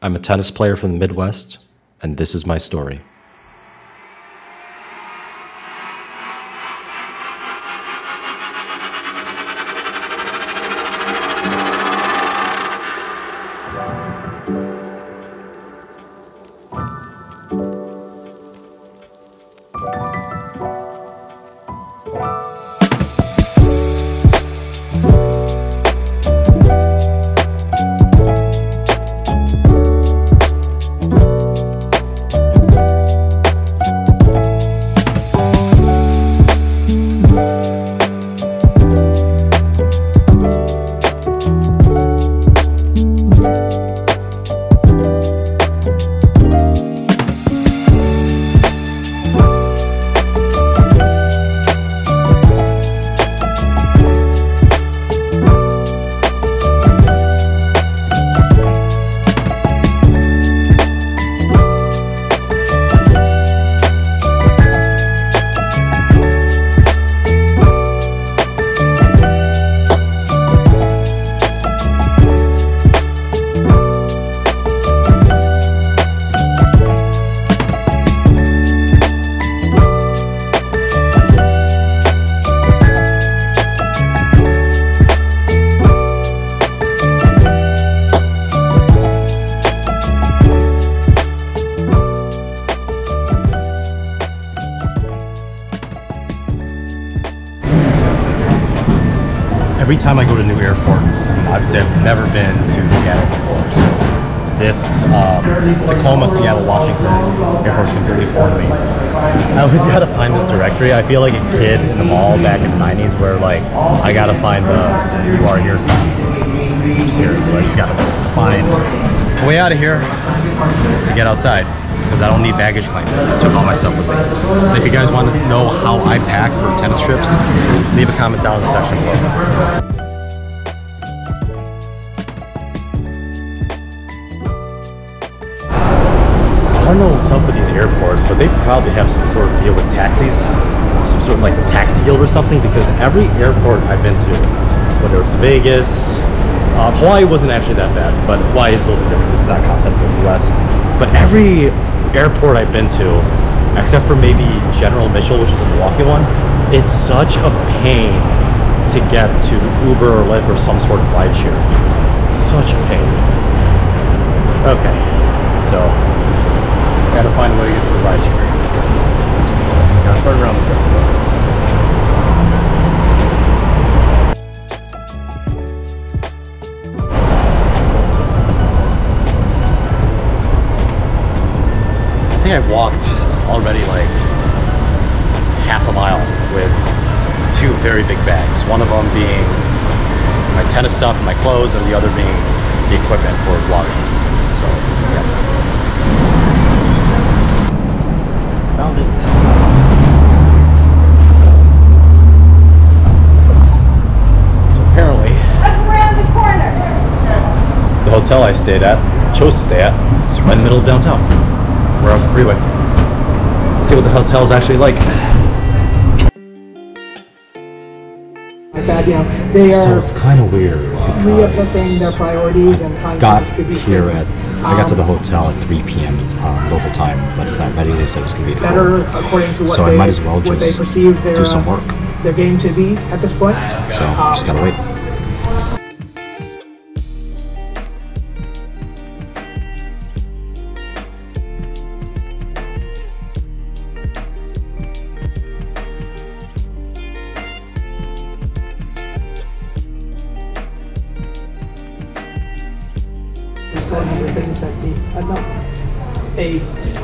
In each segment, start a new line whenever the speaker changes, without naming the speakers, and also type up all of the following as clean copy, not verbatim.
I'm a tennis player from the Midwest, and this is my story.
Every time I go to new airports, obviously I've never been to Seattle before, so this Tacoma, Seattle, Washington airport is completely foreign to me. I always gotta find this directory. I feel like a kid in the mall back in the 90s where like, I gotta find the "you are here" sign. I'm serious, so I just gotta find a way out of here to get outside, because I don't need baggage claim. I took all my stuff with me. And if you guys want to know how I pack for tennis trips, leave a comment down in the section below. I don't know what's up with these airports, but they probably have some sort of deal with taxis, some sort of like a taxi guild or something, because every airport I've been to, whether it's Vegas, Hawaii wasn't actually that bad, but Hawaii is a little bit different because it's not continental US. But every airport I've been to, except for maybe General Mitchell, which is a Milwaukee one, it's such a pain to get to Uber or Lyft or some sort of rideshare. Such a pain. Okay, so gotta find a way to get to the rideshare. Gotta start around the corner. I think I've walked already like half a mile with two very big bags. One of them being my tennis stuff and my clothes, and the other being the equipment for vlogging. So, yeah. Found it. So apparently,
around the corner.
the hotel I stayed at, chose to stay at, it's right in the middle of downtown. We're on the freeway. Let's see what the hotel's actually like.
That, you know, they are
So it's kind of weird
reassessing their priorities and trying to distribute
here
things.
I got to the hotel at 3 p.m. Local time, but it's not ready. They said it was going to be at 4.
better according to what
So I
they
might as well
what they
just
perceive their
do some work.
their game to be at this point.
So just gotta wait.
There's still a number of things that need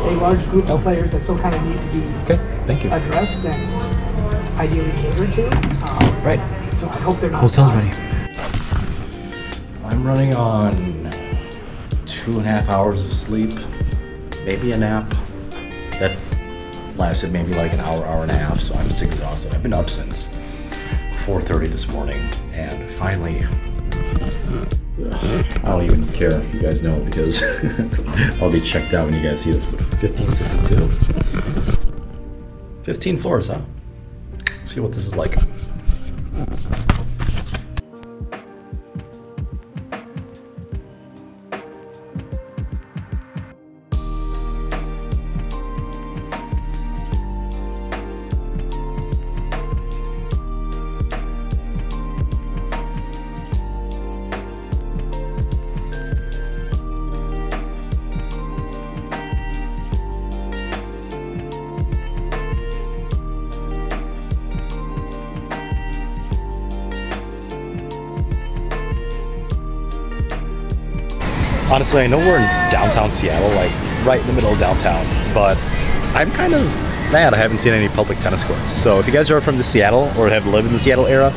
a large group of players that still kind of need to be
Okay, thank you.
addressed and ideally catered to.
Right.
So I hope they're not.
Hotel's ready. I'm running on 2.5 hours of sleep, maybe a nap. That lasted maybe like an hour, hour and a half, so I'm just exhausted. I've been up since 4:30 this morning, and finally, I don't even care if you guys know it because I'll be checked out when you guys see this, but 1562. 15 floors, huh? Let's see what this is like.
Honestly, I know we're in downtown Seattle, like right in the middle of downtown, but I'm kind of mad I haven't seen any public tennis courts. So if you guys are from the Seattle or have lived in the Seattle area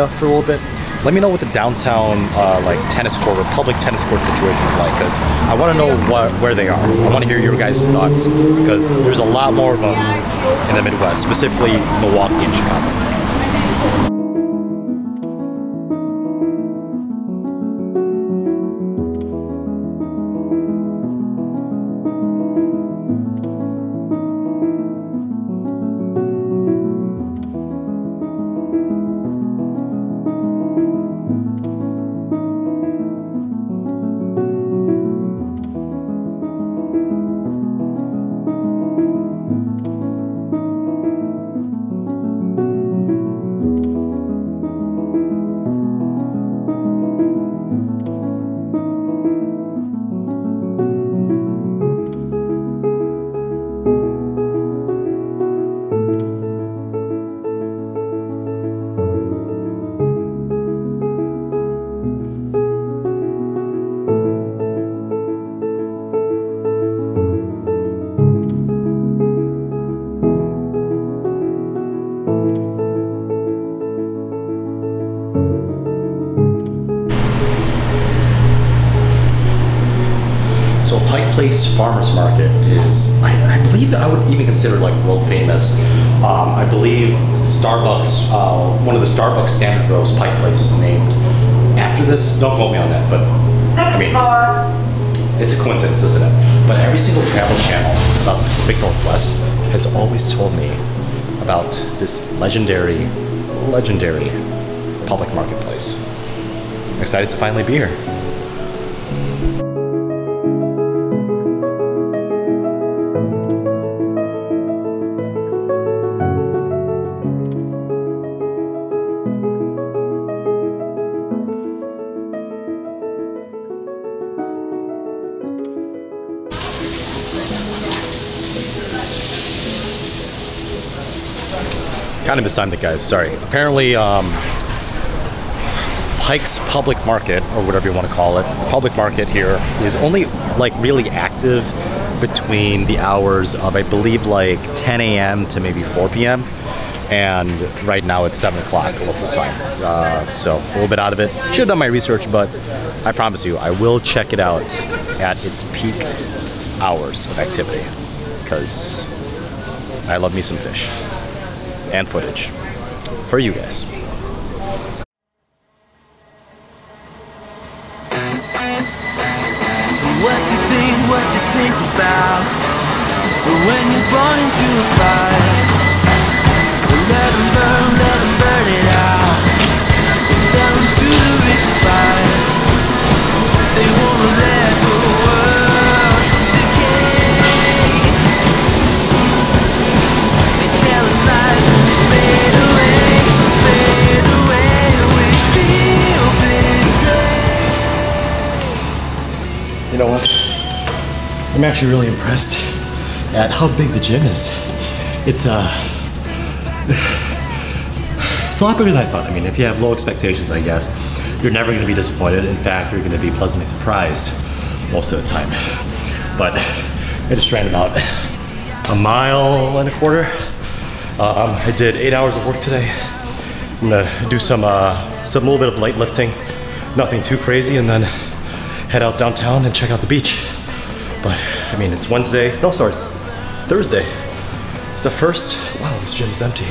for a little bit, let me know what the downtown like tennis court or public tennis court situation is like, because I want to know where they are. I want to hear your guys' thoughts, because there's a lot more of them in the Midwest, specifically Milwaukee and Chicago.
So Pike Place Farmers Market is, I believe I would even consider like world famous. I believe Starbucks, one of the Starbucks standard grows, Pike Place, is named after this. Don't quote me on that, but I mean, it's a coincidence, isn't it? But every single travel channel about the Pacific Northwest has always told me about this legendary public marketplace. I'm excited to finally be here.
Kind of mistimed it, guys. Sorry. Apparently, Pike's Public Market, or whatever you want to call it, public market here is only like really active between the hours of, I believe, like 10 a.m. to maybe 4 p.m. And right now it's 7 o'clock local time. So a little bit out of it. Should have done my research, but I promise you, I will check it out at its peak hours of activity, because I love me some fish and footage for you guys.
What you think about when you're born into a fire? Let them burn it out. Sell them to the richest buyer. They wanna let the world decay. They tell us lies and we fade away. We feel betrayed.
You know what? I'm actually really impressed at how big the gym is. It's a lot bigger than I thought. I mean, if you have low expectations, I guess, you're never going to be disappointed. In fact, you're going to be pleasantly surprised most of the time. But I just ran about 1.25 miles. I did 8 hours of work today. I'm gonna do some little bit of light lifting, nothing too crazy, and then head out downtown and check out the beach. But I mean, it's Wednesday. No, sorry, it's Thursday. It's the first. Wow, this gym's empty.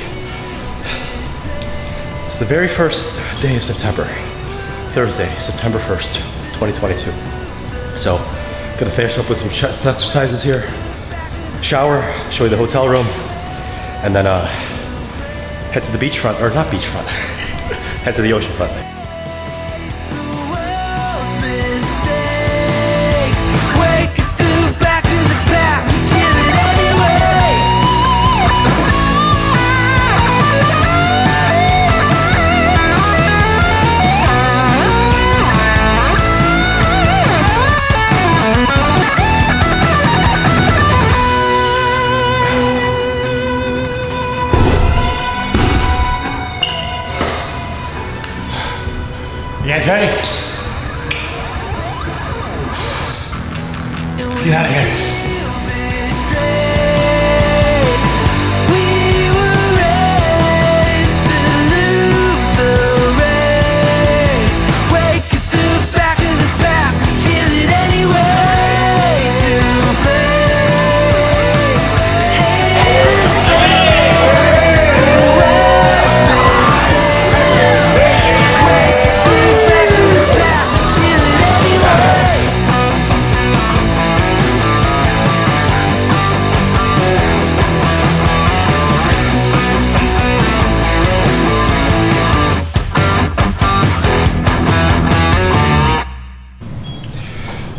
It's the very first day of September. Thursday, September 1st, 2022. So, gonna finish up with some chest exercises here. Shower, show you the hotel room, and then head to the beachfront, or not beachfront. Head to the ocean front. You guys ready? Let's get out of here.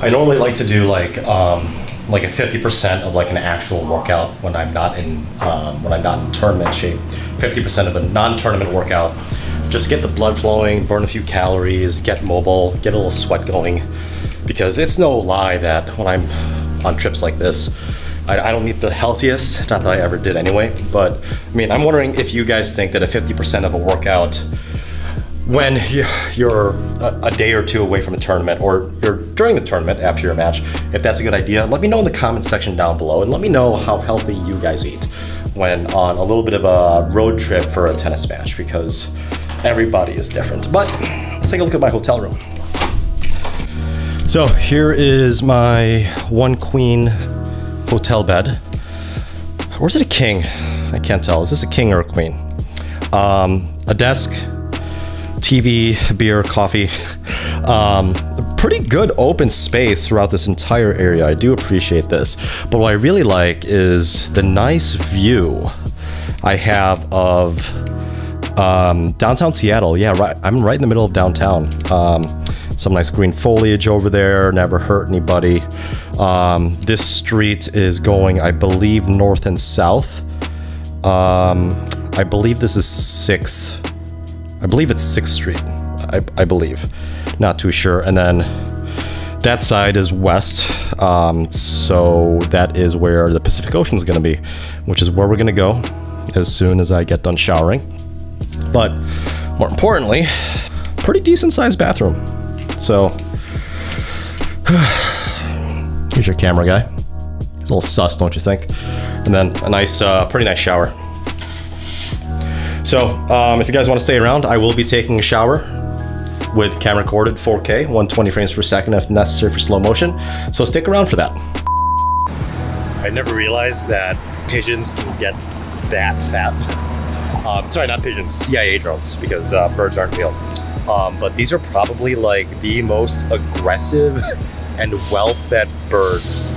I normally like to do like a 50% of like an actual workout when I'm not in tournament shape. 50% of a non-tournament workout. Just get the blood flowing, burn a few calories, get mobile, get a little sweat going. Because it's no lie that when I'm on trips like this, I don't eat the healthiest, not that I ever did anyway. But I mean, I'm wondering if you guys think that a 50% of a workout when you're a day or two away from a tournament, or you're during the tournament after your match, if that's a good idea, let me know in the comment section down below, and let me know how healthy you guys eat when on a little bit of a road trip for a tennis match, because everybody is different. But let's take a look at my hotel room. So here is my 1 queen hotel bed. Or is it a king? I can't tell. Is this a king or a queen? A desk, TV, beer, coffee. Pretty good open space throughout this entire area. I do appreciate this. But what I really like is the nice view I have of downtown Seattle. Yeah, right. I'm right in the middle of downtown. Some nice green foliage over there, never hurt anybody. This street is going, I believe, north and south. I believe this is 6th. I believe it's 6th Street, I believe. Not too sure. And then that side is west. So that is where the Pacific Ocean is going to be, which is where we're going to go as soon as I get done showering. But more importantly, pretty decent sized bathroom. So here's your camera guy. He's a little sus, don't you think? And then a nice, pretty nice shower. So, if you guys want to stay around, I will be taking a shower with camera recorded 4K, 120 frames per second if necessary for slow motion. So stick around for that. I never realized that pigeons can get that fat. Sorry, not pigeons, CIA drones, because birds aren't real. But these are probably like the most aggressive and well-fed birds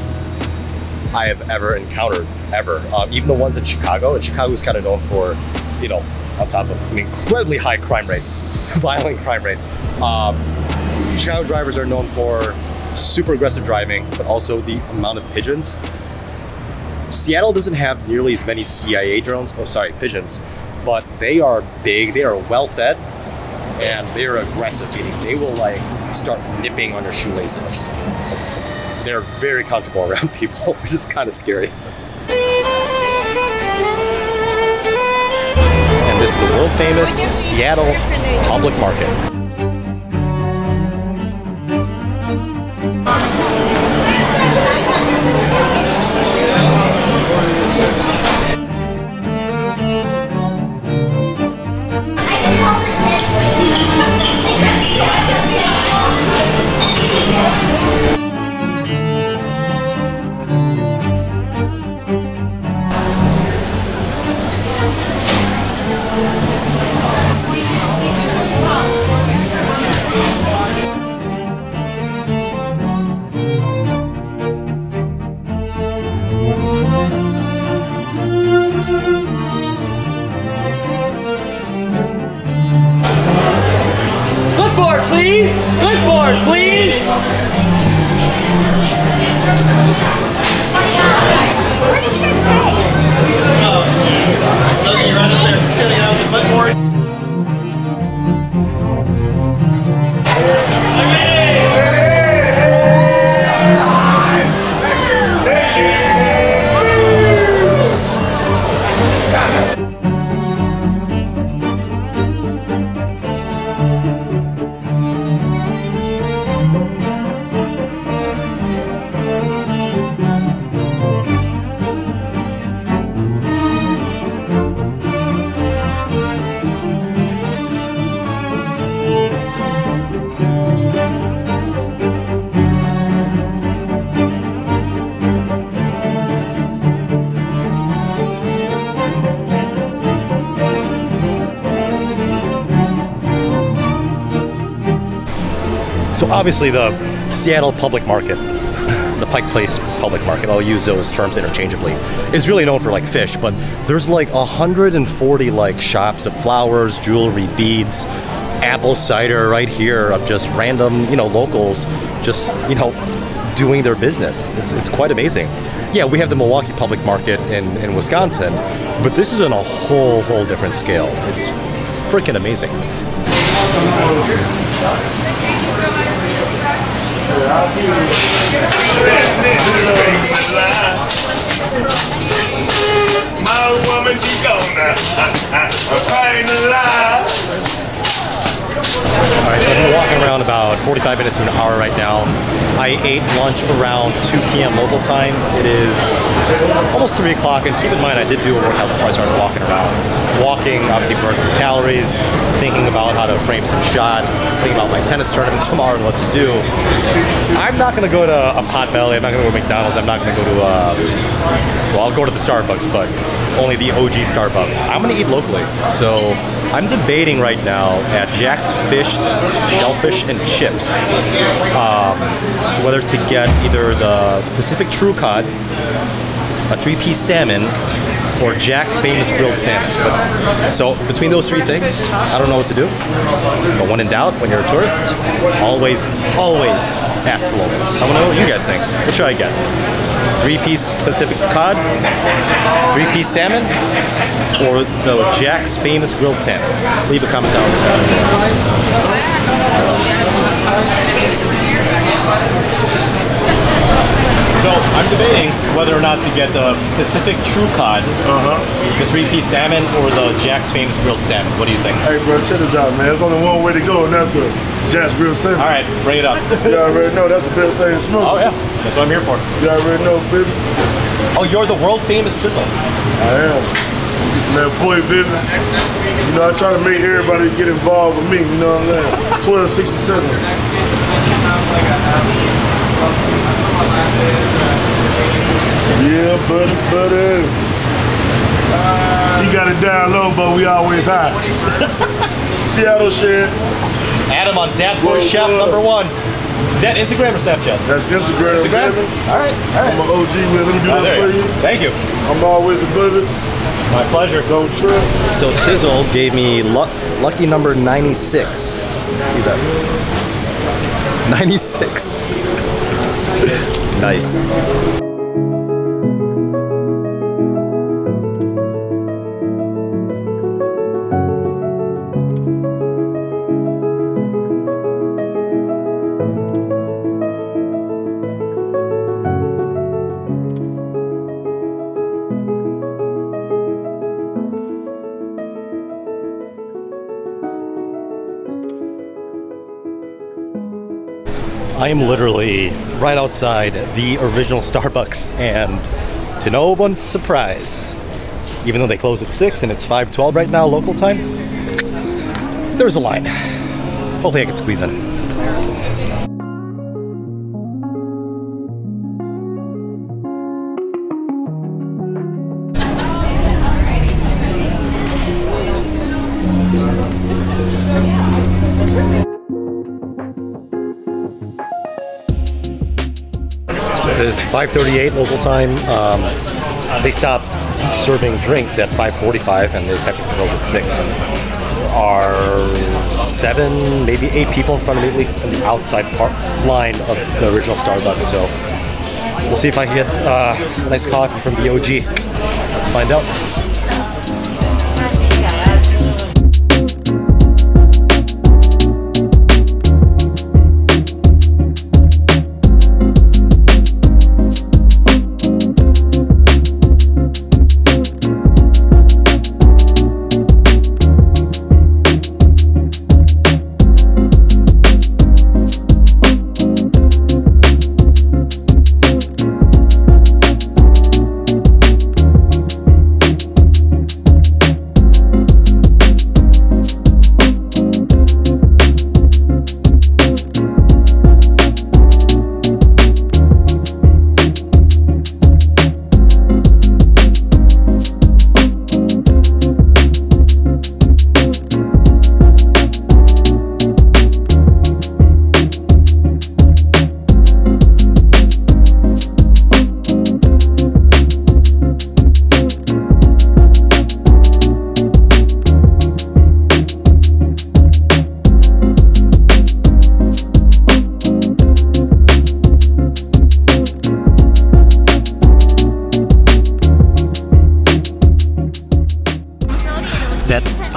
I have ever encountered, ever. Even the ones in Chicago. And Chicago is kind of known for, you know, on top of an incredibly high crime rate, violent crime rate. Chicago drivers are known for super aggressive driving, but also the amount of pigeons. Seattle doesn't have nearly as many CIA drones, oh sorry, pigeons, but they are big, they are well fed, and they are aggressive, meaning they will like start nipping on your shoelaces. They're very comfortable around people, which is kind of scary. And this is the world famous Seattle Public Market. obviously the Seattle public market, the Pike Place public market, I'll use those terms interchangeably, is really known for like fish, but there's like 140 like shops of flowers, jewelry, beads, apple cider right here of just random, you know, locals just, you know, doing their business. It's quite amazing. Yeah, we have the Milwaukee public market in Wisconsin, but this is on a whole different scale. It's freaking amazing.
My woman, she gonna find a lie.
Alright, so I've been walking around about 45 minutes to an hour right now. I ate lunch around 2 p.m. local time. It is almost 3 o'clock, and keep in mind I did do a workout before I started walking around. Walking obviously burns some calories, thinking about how to frame some shots, thinking about my tennis tournament tomorrow and what to do. I'm not going to go to a Potbelly, I'm not going to go to McDonald's, I'm not going to go to well, I'll go to the Starbucks, but only the OG Starbucks. I'm going to eat locally. So I'm debating right now at Jack's Fish, Shellfish and Chips whether to get either the Pacific True Cod, a 3-piece salmon, or Jack's Famous Grilled Salmon. So between those 3 things, I don't know what to do. But when in doubt, when you're a tourist, always ask the locals. I want to know what you guys think. What should I get? 3-piece Pacific Cod, 3-piece salmon, or the Jack's Famous Grilled Salmon? Leave a comment down in the section. So I'm debating whether or not to get the Pacific True Cod, the 3-piece salmon, or the Jack's Famous Grilled Salmon. What do you think?
Hey bro, check this out, man. There's only one way to go, and that's the Jack's Grilled Salmon.
All right, bring it up.
You already know that's the best thing to smoke.
Oh yeah, that's what I'm here for.
You already know, baby.
Oh, you're the world famous sizzle.
I am. Man, boy, baby. You know, I try to make everybody get involved with me. You know what I'm saying? 1267. Yeah, buddy. He got it down low, but we always high. Seattle shit.
Adam on Dat Boy Chef #1. Is that Instagram or Snapchat?
That's Instagram.
Instagram? All right.
I'm an OG, man. Let me do that for you.
Thank you.
I'm always above it.
My pleasure.
Don't trip.
So Sizzle gave me lucky number 96. Let's see that. 96. Nice. I am literally right outside the original Starbucks, and to no one's surprise, even though they close at 6 and it's 5:12 right now local time, there's a line. Hopefully I can squeeze in. So it is 5:38 local time. They stop serving drinks at 5:45, and they technically close at 6. There are 7, maybe 8 people in front of me, at least in the outside line of the original Starbucks. So we'll see if I can get a nice coffee from the OG. Let's find out.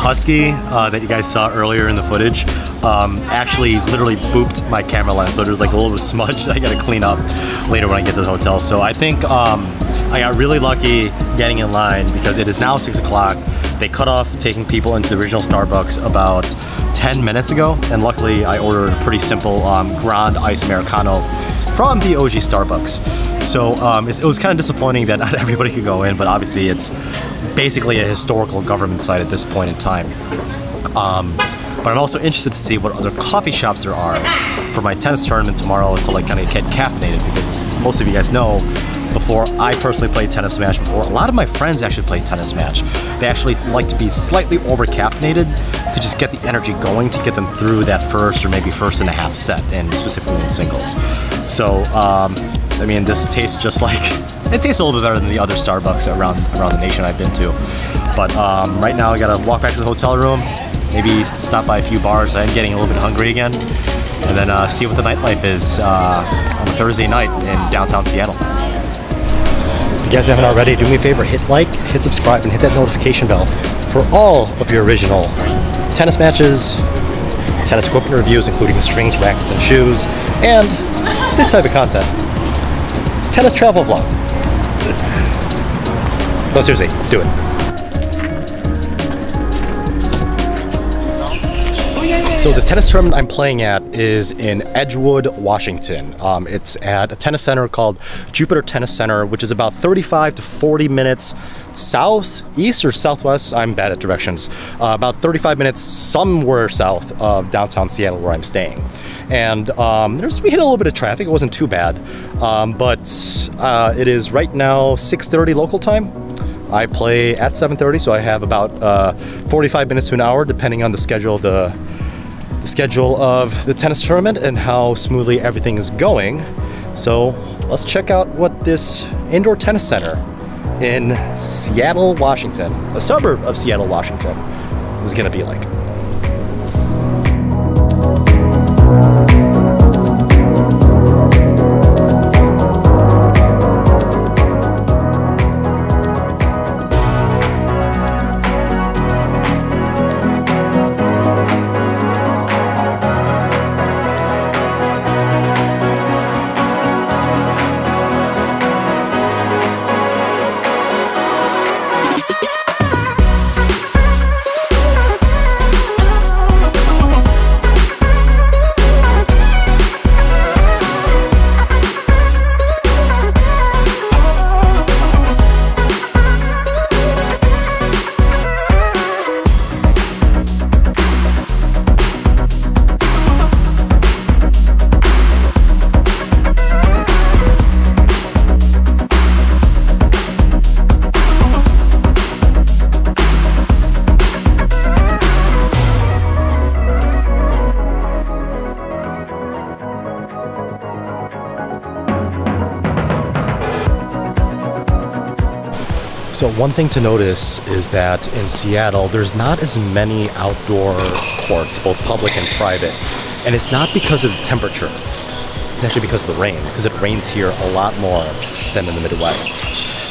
husky that you guys saw earlier in the footage actually literally booped my camera lens, so there's like a little smudge that I gotta clean up later when I get to the hotel. So I think I got really lucky getting in line because it is now 6 o'clock. They cut off taking people into the original Starbucks about 10 minutes ago, and luckily I ordered a pretty simple Grande Ice Americano from the OG Starbucks. So it was kind of disappointing that not everybody could go in, but obviously it's basically a historical government site at this point in time. But I'm also interested to see what other coffee shops there are for my tennis tournament tomorrow to like kind of get caffeinated, because most of you guys know, before I personally played tennis match before, a lot of my friends actually play tennis match. They actually like to be slightly over caffeinated to just get the energy going to get them through that first or maybe first and a half set, and specifically in singles. So I mean, this tastes just like, it tastes a little bit better than the other Starbucks around the nation I've been to. But right now I gotta walk back to the hotel room, maybe stop by a few bars. I'm getting a little bit hungry again, and then see what the nightlife is on a Thursday night in downtown Seattle. If you guys haven't already, do me a favor, hit like, hit subscribe, and hit that notification bell for all of your original tennis matches, tennis equipment reviews, including strings, rackets, and shoes, and this type of content. Tennis travel vlog. No, seriously, do it. So the tennis tournament I'm playing at is in Edgewood, Washington. It's at a tennis center called Jupiter Tennis Center, which is about 35 to 40 minutes southeast or southwest. I'm bad at directions. About 35 minutes somewhere south of downtown Seattle, where I'm staying. And we hit a little bit of traffic. It wasn't too bad, but it is right now 6:30 local time. I play at 7:30, so I have about 45 minutes to an hour, depending on the schedule of the tennis tournament and how smoothly everything is going. So let's check out what this indoor tennis center in Seattle, Washington, a suburb of Seattle, Washington, is gonna be like. So one thing to notice is that in Seattle, there's not as many outdoor courts, both public and private. And it's not because of the temperature. It's actually because of the rain, because it rains here a lot more than in the Midwest.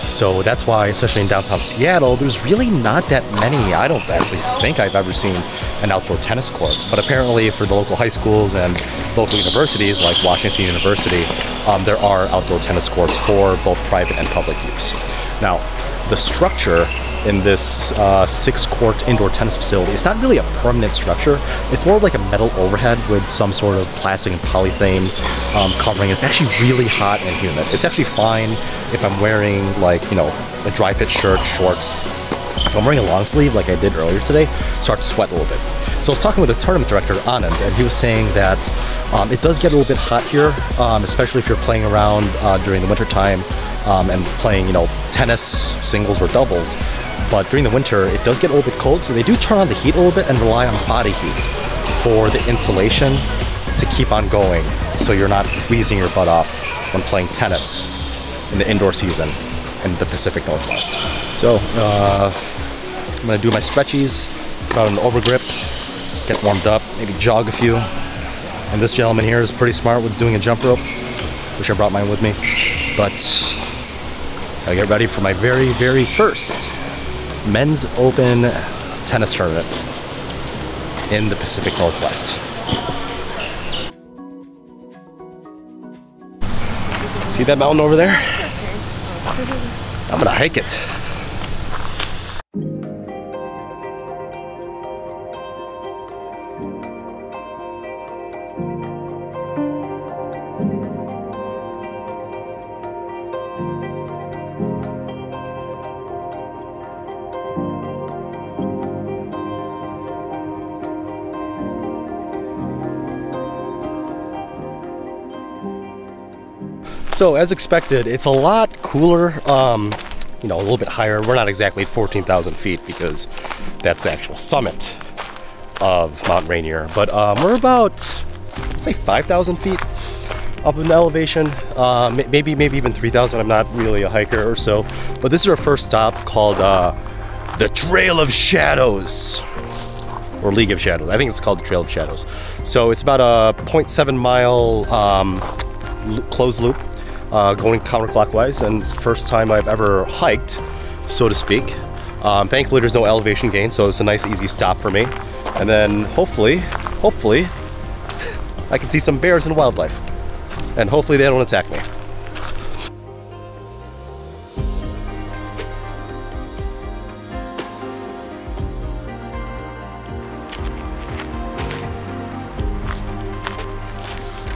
So that's why, especially in downtown Seattle, there's really not that many. I don't actually think I've ever seen an outdoor tennis court. But apparently for the local high schools and local universities like Washington University, there are outdoor tennis courts for both private and public use. Now, the structure in this 6-court indoor tennis facility, it's not really a permanent structure. It's more like a metal overhead with some sort of plastic and polythene covering. It's actually really hot and humid. It's actually fine if I'm wearing, like, you know, a dry fit shirt, shorts. If I'm wearing a long sleeve like I did earlier today, start to sweat a little bit. So I was talking with the tournament director, Anand, and he was saying that it does get a little bit hot here, especially if you're playing around during the winter time and playing, you know, tennis, singles or doubles. But during the winter, it does get a little bit cold, so they do turn on the heat a little bit and rely on body heat for the insulation to keep on going, so you're not freezing your butt off when playing tennis in the indoor season in the Pacific Northwest. So I'm gonna do my stretchies, put out an overgrip, get warmed up, maybe jog a few. And this gentleman here is pretty smart with doing a jump rope. Wish I brought mine with me, but I get ready for my very, very first Men's Open tennis tournament in the Pacific Northwest. See that mountain over there? I'm gonna hike it. So as expected, it's a lot cooler, you know, a little bit higher. We're not exactly at 14,000 feet because that's the actual summit of Mount Rainier, but we're about, let's say 5,000 feet up in elevation, maybe even 3,000. I'm not really a hiker or so, but this is our first stop called the Trail of Shadows, or League of Shadows. I think it's called the Trail of Shadows. So it's about a 0.7 mile closed loop. Going counterclockwise, and it's the first time I've ever hiked, so to speak. Thankfully there's no elevation gain, so it's a nice easy stop for me. And then hopefully, I can see some bears and wildlife. And hopefully they don't attack me.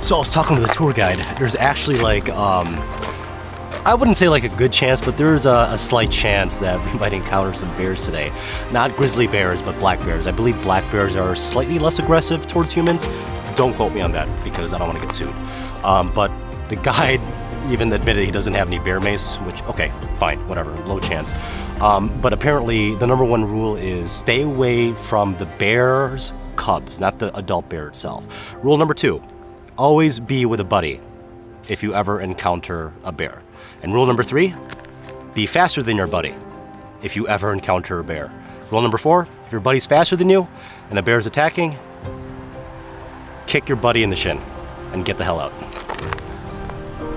So I was talking to the tour guide. There's actually like, I wouldn't say like a good chance, but there's a slight chance that we might encounter some bears today. Not grizzly bears, but black bears. I believe black bears are slightly less aggressive towards humans. Don't quote me on that because I don't want to get sued. But the guide even admitted he doesn't have any bear mace, which, okay, fine, whatever, low chance. But apparently the #1 rule is stay away from the bear's cubs, not the adult bear itself. Rule number 2. Always be with a buddy if you ever encounter a bear. And rule number 3, be faster than your buddy if you ever encounter a bear. Rule number 4, if your buddy's faster than you and a bear's attacking, kick your buddy in the shin and get the hell out.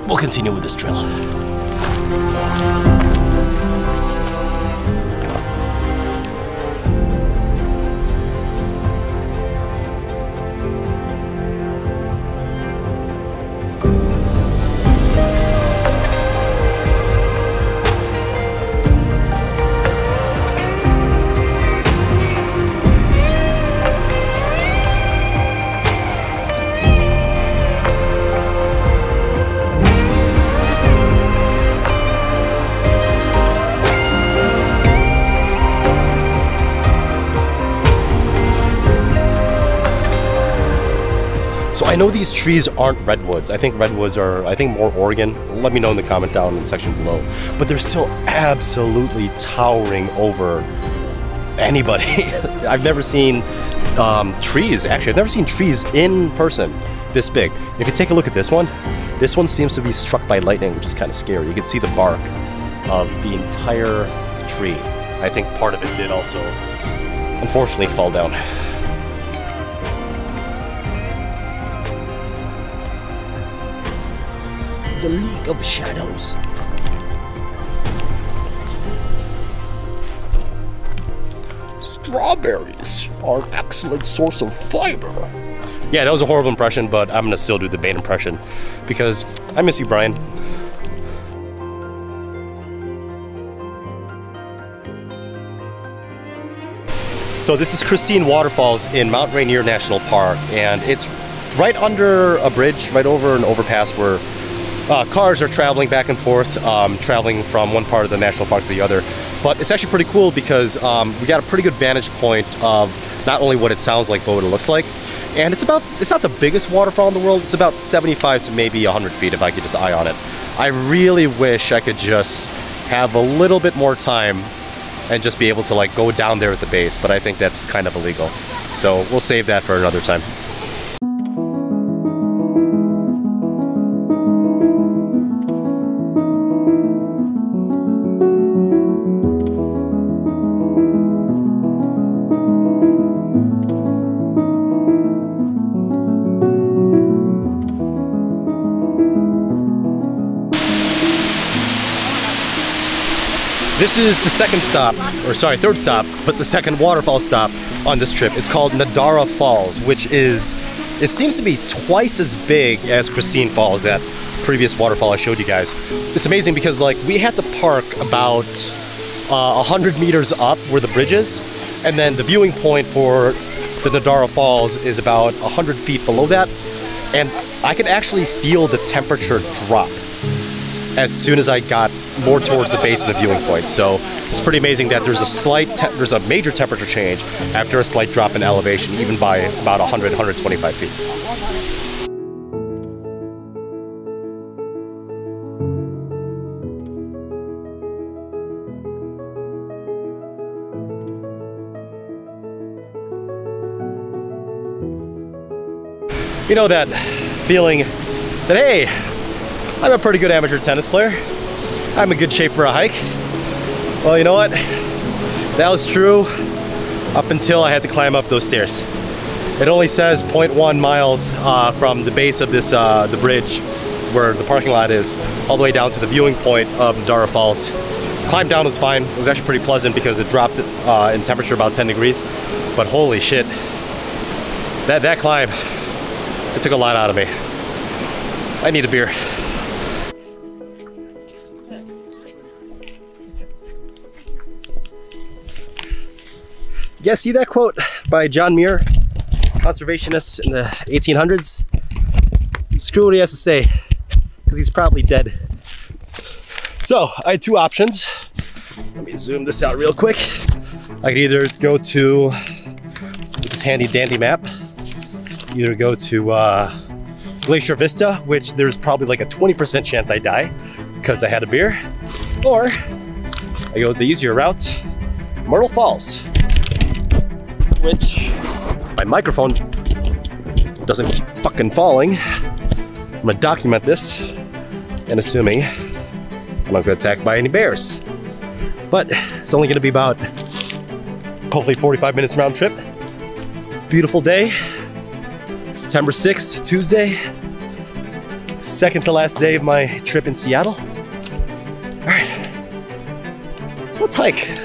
We'll continue with this trail. So I know these trees aren't redwoods. I think redwoods are, more Oregon. Let me know in the comment down in the section below. But they're still absolutely towering over anybody. I've never seen trees, actually. I've never seen trees in person this big. If you take a look at this one seems to be struck by lightning, which is kind of scary. You can see the bark of the entire tree. I think part of it did also, unfortunately, fall down. The League of Shadows. Strawberries are an excellent source of fiber. Yeah, that was a horrible impression, but I'm gonna still do the Bane impression because I miss you, Brian. So this is Christine Waterfalls in Mt Rainier National Park, and it's right under a bridge, right over an overpass where cars are traveling back and forth, traveling from one part of the national park to the other. But it's actually pretty cool because we got a pretty good vantage point of not only what it sounds like, but what it looks like. And it's not the biggest waterfall in the world. It's about 75 to maybe 100 feet if I could just eye on it. I really wish I could just have a little bit more time and just be able to like go down there at the base, but I think that's kind of illegal. So we'll save that for another time. This is the second stop, or sorry, third stop, but the second waterfall stop on this trip. It's called Nadara Falls, which is, it seems to be twice as big as Christine Falls, that previous waterfall I showed you guys. It's amazing because like we had to park about 100 meters up where the bridge is, and then the viewing point for the Nadara Falls is about 100 feet below that, and I could actually feel the temperature drop as soon as I got more towards the base of the viewing point. So it's pretty amazing that there's a major temperature change after a slight drop in elevation, even by about 125 feet. You know that feeling that, hey, I'm a pretty good amateur tennis player. I'm in good shape for a hike. Well, you know what? That was true up until I had to climb up those stairs. It only says 0.1 miles from the base of this the bridge where the parking lot is, all the way down to the viewing point of Nadara Falls. Climb down was fine. It was actually pretty pleasant because it dropped in temperature about 10 degrees. But holy shit, that climb, it took a lot out of me. I need a beer. You guys see that quote by John Muir, conservationists in the 1800s? Screw what he has to say, because he's probably dead. So, I had two options. Let me zoom this out real quick. I could either go to this handy dandy map, either go to Glacier Vista, which there's probably like a 20% chance I die because I had a beer, or I go the easier route, Myrtle Falls, which my microphone doesn't keep fucking falling. I'm gonna document this, and assuming I'm not gonna get attacked by any bears. But it's only gonna be about hopefully 45 minutes round trip. Beautiful day, September 6th, Tuesday. Second to last day of my trip in Seattle. All right, let's hike.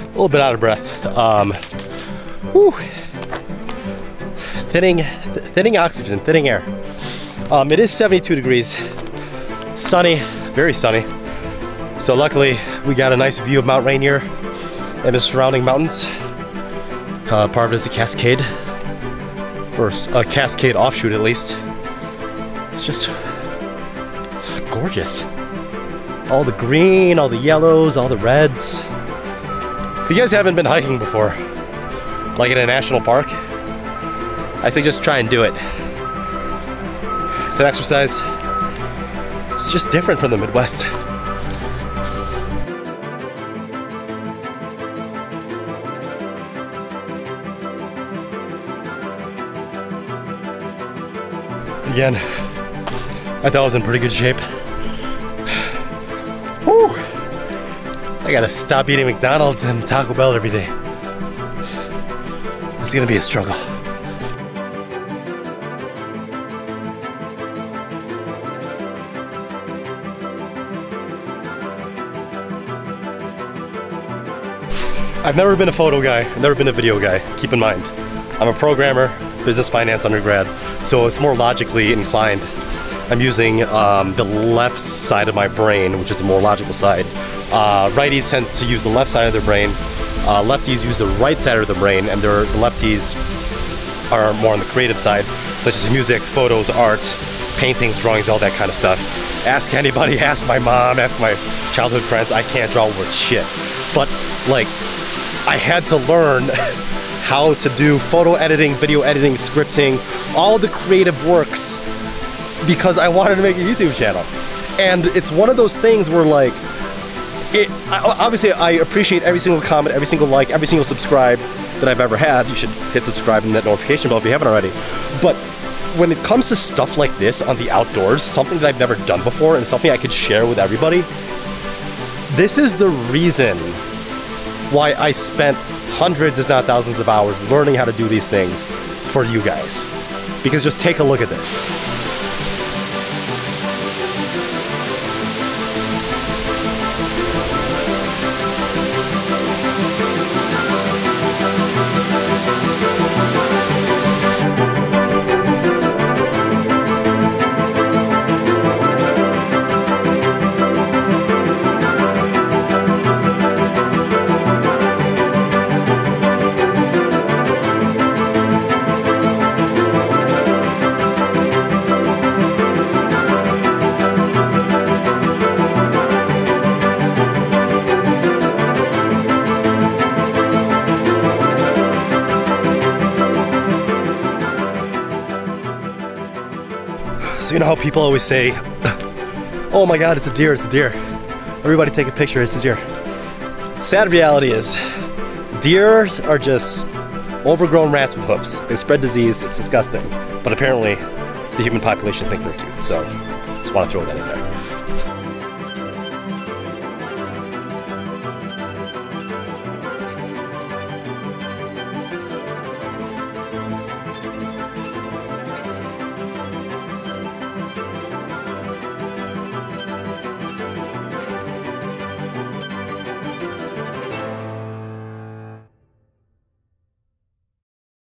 A little bit out of breath. Whew. Thinning oxygen, thinning air. It is 72 degrees, sunny, very sunny. So luckily we got a nice view of Mt Rainier and the surrounding mountains. Part of it is a cascade, or a cascade offshoot at least. It's gorgeous. All the green, all the yellows, all the reds. If you guys haven't been hiking before, like in a national park, I say just try and do it. It's an exercise. It's just different from the Midwest. Again, I thought I was in pretty good shape. Whew. I gotta stop eating McDonald's and Taco Bell every day. It's gonna be a struggle. I've never been a photo guy, I've never been a video guy, keep in mind. I'm a programmer, business finance undergrad, so it's more logically inclined. I'm using the left side of my brain, which is the more logical side. Righties tend to use the left side of their brain. Lefties use the right side of the brain, and the lefties are more on the creative side, such as music, photos, art, paintings, drawings, all that kind of stuff. Ask anybody, ask my mom, ask my childhood friends, I can't draw worth shit. But like, I had to learn how to do photo editing, video editing, scripting, all the creative works because I wanted to make a YouTube channel. And it's one of those things where like, obviously I appreciate every single comment, every single like, every single subscribe that I've ever had. You should hit subscribe and that notification bell if you haven't already. But when it comes to stuff like this on the outdoors, something that I've never done before and something I could share with everybody, this is the reason why I spent hundreds, if not thousands of hours learning how to do these things for you guys. Because just take a look at this. So you know how people always say, oh my God, it's a deer, it's a deer. Everybody take a picture, it's a deer. Sad reality is, deers are just overgrown rats with hoofs. They spread disease, it's disgusting. But apparently, the human population think they're cute, so just want to throw that in there.